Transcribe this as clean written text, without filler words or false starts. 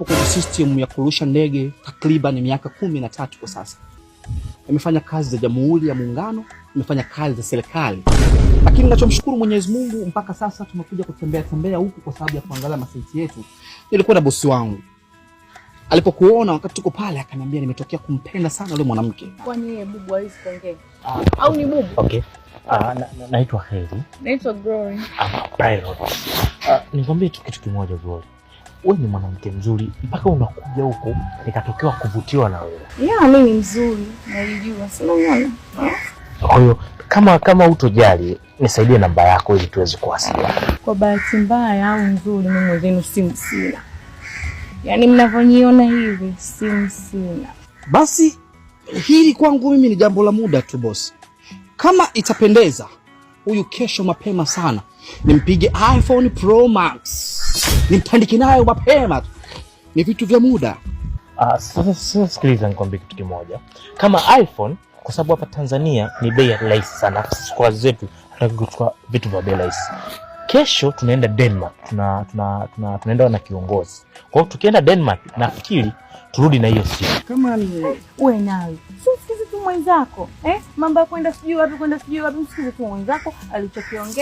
nipo kwenye system ya kurusha ndege takriban miaka 13 kwa sasa. Nimefanya kazi za Jamhuri ya Muungano, nimefanya kazi za serikali. Lakini ninachomshukuru Mwenyezi Mungu mpaka sasa tumekuja kutembea huku kwa sababu ya kuangalia masaiti yetu. Nilikuwa na bosi wangu. Alipokuona wakati tuko pale akaniambia nimetokea kumpenda sana yule mwanamke. Kwani yeye bubu hawezi kuongea? Au ni bubu? Okay. Naitwa Heri. Naitwa Glory. Pilot. Nikwambie tu kitu kimoja Glory. Wewe ni mwanamke mzuri mpaka unakuja huko nikatokewa kuvutiwa na wewe. Mimi ni mzuri, naijua. Sio unaona? Kwa hiyo kama utojali nisaidie namba yako ili tuweze kuwasiliana. Kwa bahati mbaya au nzuri mimi mwenzenu simu sina. Yaani mnavyoniona hivi simu sina. Basi hili kwangu mimi ni jambo la muda tu boss. Kama itapendeza, huyu kesho mapema sana nimpige iPhone Pro Max. Nimpandike nayo mapema. Ni vitu vya muda. Sasa sikiliza nikwambie kitu kimoja. Kama iPhone kwa sababu hapa Tanzania ni bei rahisi sana. Kwa zetu tunataka kuchukua vitu vya bei rahisi. Kesho tunaenda Denmark. Tunaenda na kiongozi. Kwa hiyo tukienda Denmark nafikiri turudi na hiyo simu. Kama ni wewe nawe. Sikize tu mwenzako. Mambo ya kwenda sijui wapi msikize tu mwenzako alichokiongea.